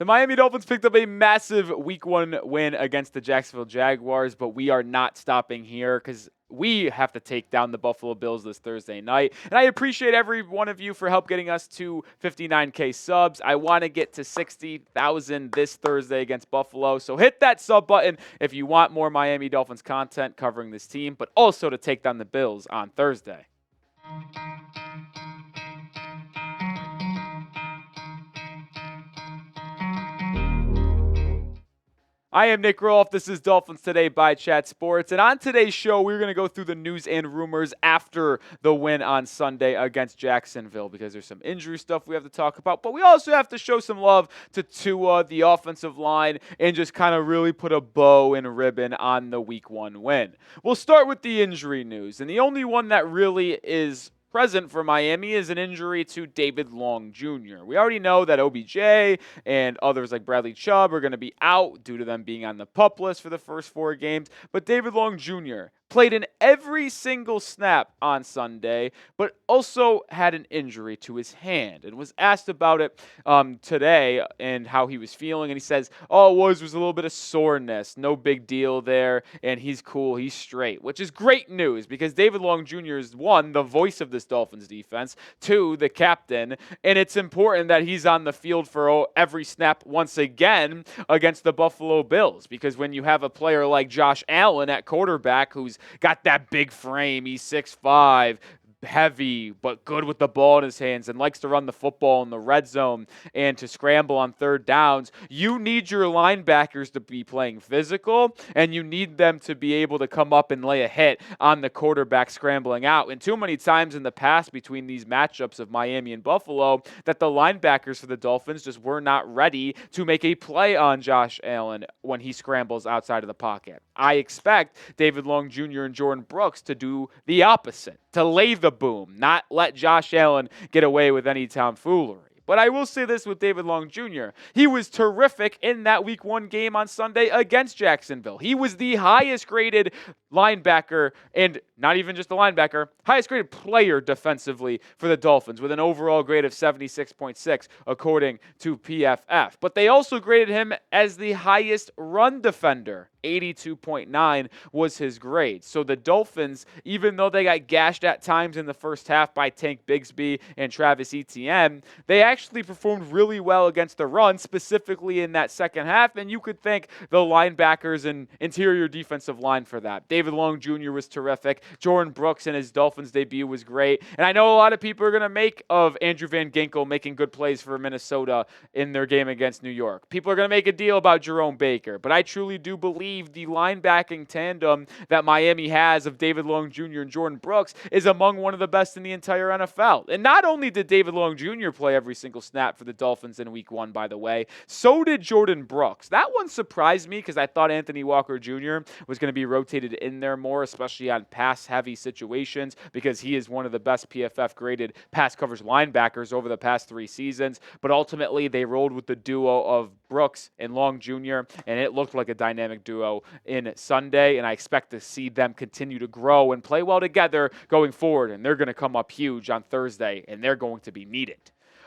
The Miami Dolphins picked up a massive Week 1 win against the Jacksonville Jaguars, but we are not stopping here because we have to take down the Buffalo Bills this Thursday night. And I appreciate every one of you for help getting us to 59K subs. I want to get to 60,000 this Thursday against Buffalo. So hit that sub button if you want more Miami Dolphins content covering this team, but also to take down the Bills on Thursday. I am Nick Roloff. This is Dolphins Today by Chat Sports. And on today's show, we're going to go through the news and rumors after the win on Sunday against Jacksonville because there's some injury stuff we have to talk about. But we also have to show some love to Tua, the offensive line, and just kind of really put a bow and ribbon on the Week 1 win. We'll start with the injury news. And the only one that really is present for Miami is an injury to David Long Jr. We already know that OBJ and others like Bradley Chubb are going to be out due to them being on the PUP list for the first 4 games. But David Long Jr. played in every single snap on Sunday, but also had an injury to his hand and was asked about it today and how he was feeling. And he says, all it was a little bit of soreness. No big deal there. And he's cool. He's straight, which is great news because David Long Jr. is, 1, the voice of this Dolphins defense, 2, the captain. And it's important that he's on the field for every snap once again against the Buffalo Bills because when you have a player like Josh Allen at quarterback who's got that big frame, he's 6'5", heavy, but good with the ball in his hands and likes to run the football in the red zone and to scramble on third downs. You need your linebackers to be playing physical, and you need them to be able to come up and lay a hit on the quarterback scrambling out. And too many times in the past between these matchups of Miami and Buffalo that the linebackers for the Dolphins just were not ready to make a play on Josh Allen when he scrambles outside of the pocket. I expect David Long Jr. and Jordan Brooks to do the opposite, to lay the boom, not let Josh Allen get away with any tomfoolery. But I will say this with David Long Jr. He was terrific in that Week 1 game on Sunday against Jacksonville. He was the highest graded linebacker, and not even just a linebacker, highest graded player defensively for the Dolphins with an overall grade of 76.6 according to PFF. But they also graded him as the highest run defender. 82.9 was his grade. So the Dolphins, even though they got gashed at times in the first half by Tank Bigsby and Travis Etienne, they actually performed really well against the run, specifically in that second half, and you could thank the linebackers and interior defensive line for that. David Long Jr. was terrific. Jordan Brooks in his Dolphins debut was great. And I know a lot of people are going to make of Andrew Van Ginkel making good plays for Minnesota in their game against New York. People are going to make a deal about Jerome Baker, but I truly do believe the linebacking tandem that Miami has of David Long Jr. and Jordan Brooks is among one of the best in the entire NFL. And not only did David Long Jr. play every single snap for the Dolphins in Week 1, by the way, so did Jordan Brooks. That one surprised me because I thought Anthony Walker Jr. was going to be rotated in there more, especially on pass-heavy situations, because he is one of the best PFF-graded pass coverage linebackers over the past 3 seasons. But ultimately, they rolled with the duo of Brooks and Long Jr., and it looked like a dynamic duo in Sunday, and I expect to see them continue to grow and play well together going forward, and they're going to come up huge on Thursday, and they're going to be needed.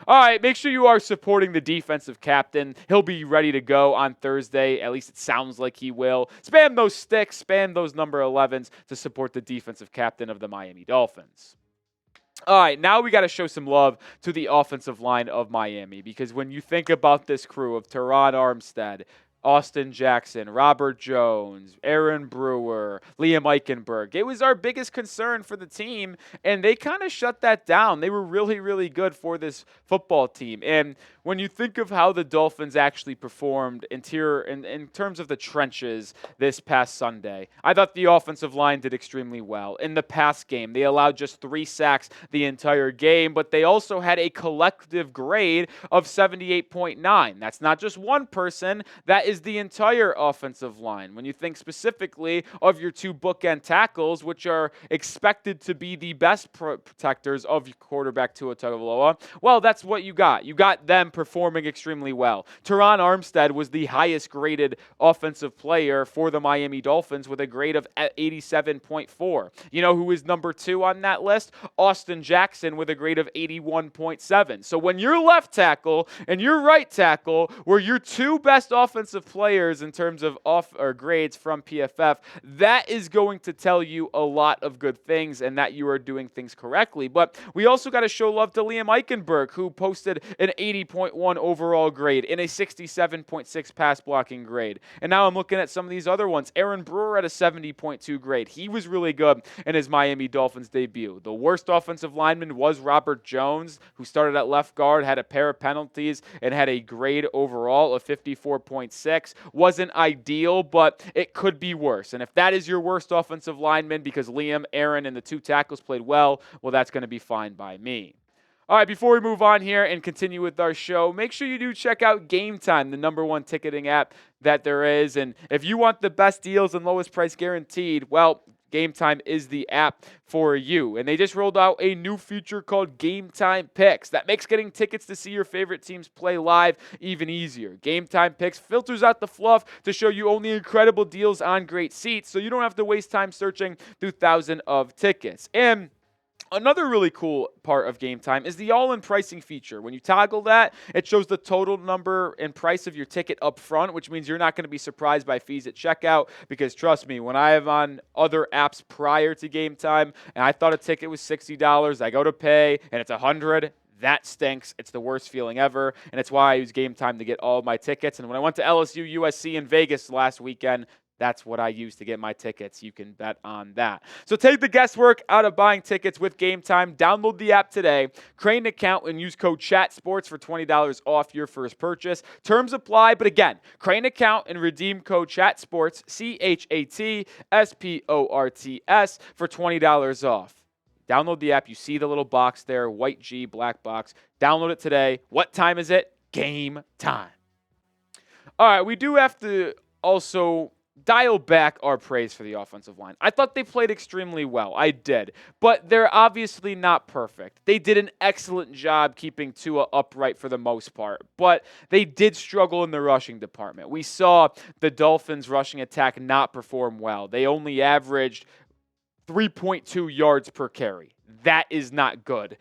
All right, make sure you are supporting the defensive captain. He'll be ready to go on Thursday. At least it sounds like he will. Spam those sticks, spam those number 11s to support the defensive captain of the Miami Dolphins. All right, now we got to show some love to the offensive line of Miami because when you think about this crew of Teron Armstead, Austin Jackson, Robert Jones, Aaron Brewer, Liam Eichenberg. It was our biggest concern for the team, and they kind of shut that down. They were really, really good for this football team. And when you think of how the Dolphins actually performed in terms of the trenches this past Sunday, I thought the offensive line did extremely well. In the pass game, they allowed just 3 sacks the entire game, but they also had a collective grade of 78.9. That's not just one person. That is is the entire offensive line. When you think specifically of your two bookend tackles, which are expected to be the best protectors of your quarterback Tua Tagovailoa, well, that's what you got. You got them performing extremely well. Teron Armstead was the highest graded offensive player for the Miami Dolphins with a grade of 87.4. You know who is number 2 on that list? Austin Jackson with a grade of 81.7. So when your left tackle and your right tackle were your two best offensive players in terms of grades from PFF, that is going to tell you a lot of good things and that you are doing things correctly. But we also got to show love to Liam Eichenberg, who posted an 80.1 overall grade and a 67.6 pass blocking grade. And now I'm looking at some of these other ones. Aaron Brewer at a 70.2 grade. He was really good in his Miami Dolphins debut. The worst offensive lineman was Robert Jones, who started at left guard, had a pair of penalties, and had a grade overall of 54.6. Wasn't ideal, but it could be worse. And if that is your worst offensive lineman because Liam, Aaron, and the two tackles played well, that's going to be fine by me. All right, before we move on here and continue with our show, make sure you do check out Game Time, the #1 ticketing app that there is. And if you want the best deals and lowest price guaranteed, well, Game Time is the app for you. And they just rolled out a new feature called Game Time Picks that makes getting tickets to see your favorite teams play live even easier. Game Time Picks filters out the fluff to show you only incredible deals on great seats, so you don't have to waste time searching through thousands of tickets. And another really cool part of Game Time is the all-in pricing feature. When you toggle that, it shows the total number and price of your ticket up front, which means you're not going to be surprised by fees at checkout, because trust me, when I have on other apps prior to Game Time and I thought a ticket was $60, I go to pay and it's $100, that stinks. It's the worst feeling ever, and it's why I use Game Time to get all of my tickets. And when I went to LSU, USC, and Vegas last weekend, that's what I use to get my tickets. You can bet on that. So take the guesswork out of buying tickets with Game Time. Download the app today, create an account, and use code CHATSPORTS for $20 off your first purchase. Terms apply, but again, create an account and redeem code CHATSPORTS, CHATSPORTS, for $20 off. Download the app. You see the little box there, white G, black box. Download it today. What time is it? Game time. All right, we do have to also dial back our praise for the offensive line. I thought they played extremely well. I did. But they're obviously not perfect. They did an excellent job keeping Tua upright for the most part. But they did struggle in the rushing department. We saw the Dolphins' rushing attack not perform well. They only averaged 3.2 yards per carry. That is not good.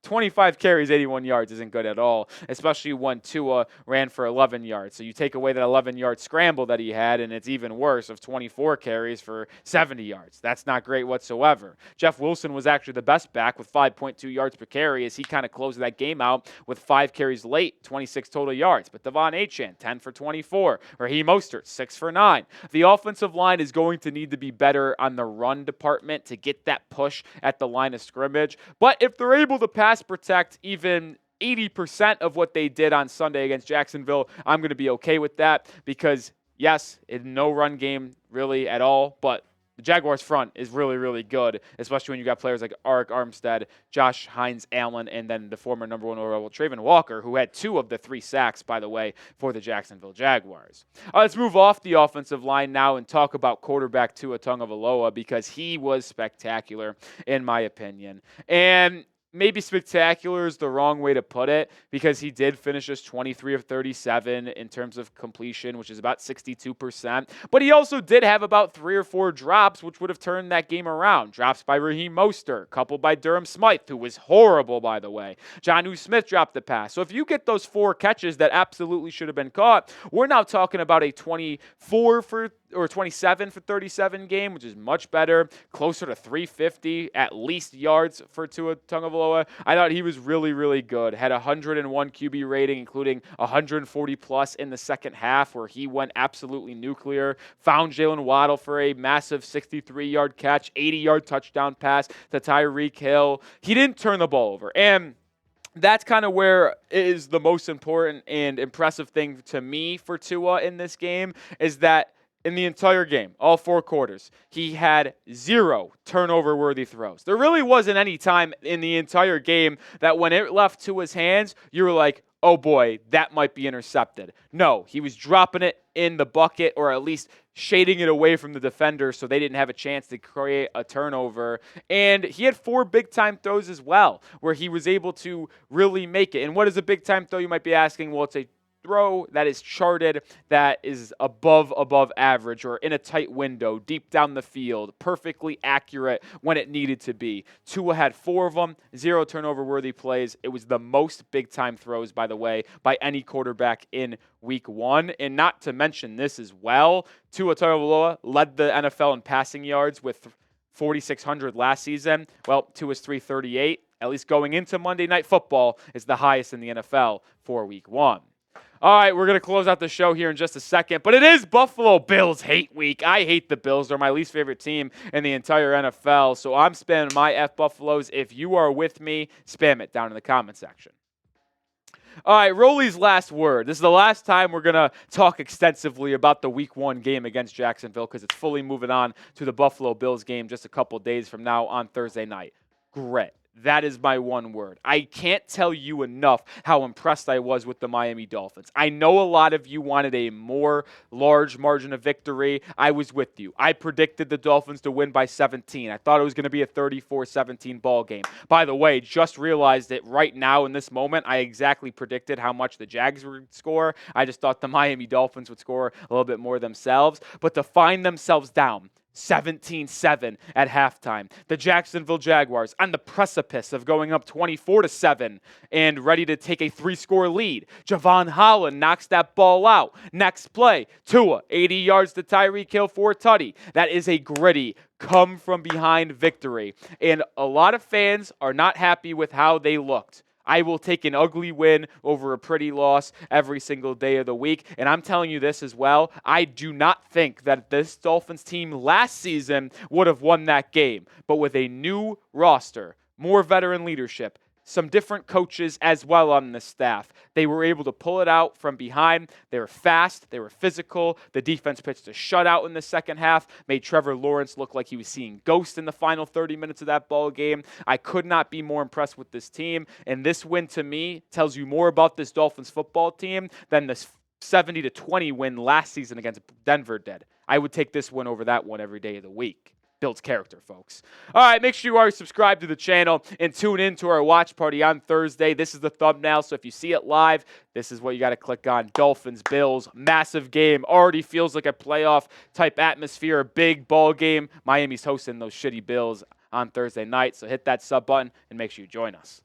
25 carries, 81 yards isn't good at all, especially when Tua ran for 11 yards. So you take away that 11-yard scramble that he had, and it's even worse of 24 carries for 70 yards. That's not great whatsoever. Jeff Wilson was actually the best back with 5.2 yards per carry as he kind of closed that game out with 5 carries late, 26 total yards. But Devon Achane, 10 for 24. Raheem Mostert, 6 for 9. The offensive line is going to need to be better on the run department to get that push at the line of scrimmage. But if they're able to pass protect even 80% of what they did on Sunday against Jacksonville, I'm going to be okay with that, because yes, it's no run game really at all, but the Jaguars front is really, really good, especially when you got players like Arik Armstead, Josh Hines-Allen, and then the former number 1 overall Travon Walker, who had 2 of the 3 sacks, by the way, for the Jacksonville Jaguars. Let's move off the offensive line now and talk about quarterback Tua Tagovailoa, because he was spectacular, in my opinion. And maybe spectacular is the wrong way to put it, because he did finish as 23 of 37 in terms of completion, which is about 62%. But he also did have about 3 or 4 drops, which would have turned that game around. Drops by Raheem Mostert, coupled by Durham Smythe, who was horrible, by the way. Jonnu Smith dropped the pass. So if you get those 4 catches that absolutely should have been caught, we're now talking about a 27 for 37 game, which is much better, closer to 350 at least yards for Tua Tagovailoa. I thought he was really, really good. Had 101 QB rating, including 140 plus in the second half, where he went absolutely nuclear. Found Jalen Waddle for a massive 63-yard catch, 80-yard touchdown pass to Tyreek Hill. He didn't turn the ball over. And that's kind of where is the most important and impressive thing to me for Tua in this game, is that in the entire game, all 4 quarters, he had 0 turnover-worthy throws. There really wasn't any time in the entire game that when it left to his hands, you were like, oh boy, that might be intercepted. No, he was dropping it in the bucket or at least shading it away from the defender so they didn't have a chance to create a turnover. And he had 4 big-time throws as well where he was able to really make it. And what is a big-time throw, you might be asking? Well, it's a throw that is charted, that is above average or in a tight window, deep down the field, perfectly accurate when it needed to be. Tua had 4 of them, 0 turnover-worthy plays. It was the most big-time throws, by the way, by any quarterback in Week 1. And not to mention this as well, Tua Tagovailoa led the NFL in passing yards with 4,600 last season. Well, Tua's 338, at least going into Monday Night Football, is the highest in the NFL for Week 1. All right, we're going to close out the show here in just a second, but it is Buffalo Bills hate week. I hate the Bills. They're my least favorite team in the entire NFL, so I'm spamming my F Buffaloes. If you are with me, spam it down in the comment section. All right, Rolly's last word. This is the last time we're going to talk extensively about the Week 1 game against Jacksonville because it's fully moving on to the Buffalo Bills game just a couple days from now on Thursday night. Grit. That is my one word. I can't tell you enough how impressed I was with the Miami Dolphins. I know a lot of you wanted a more large margin of victory. I was with you. I predicted the Dolphins to win by 17. I thought it was going to be a 34-17 ball game. By the way, just realized that right now in this moment, I exactly predicted how much the Jags would score. I just thought the Miami Dolphins would score a little bit more themselves. But to find themselves down 17-7 at halftime. The Jacksonville Jaguars on the precipice of going up 24-7 and ready to take a 3-score lead. Javon Holland knocks that ball out. Next play, Tua, 80 yards to Tyreek Hill for a tutty. That is a gritty come-from-behind victory. And a lot of fans are not happy with how they looked. I will take an ugly win over a pretty loss every single day of the week. And I'm telling you this as well. I do not think that this Dolphins team last season would have won that game. But with a new roster, more veteran leadership, some different coaches as well on the staff, they were able to pull it out from behind. They were fast. They were physical. The defense pitched a shutout in the second half, made Trevor Lawrence look like he was seeing ghosts in the final 30 minutes of that ball game. I could not be more impressed with this team. And this win, to me, tells you more about this Dolphins football team than this 70-20 win last season against Denver did. I would take this win over that one every day of the week. Builds character, folks. All right, make sure you are subscribed to the channel and tune in to our watch party on Thursday. This is the thumbnail, so if you see it live, this is what you got to click on. Dolphins, Bills, massive game. Already feels like a playoff-type atmosphere, a big ball game. Miami's hosting those shitty Bills on Thursday night, so hit that sub button and make sure you join us.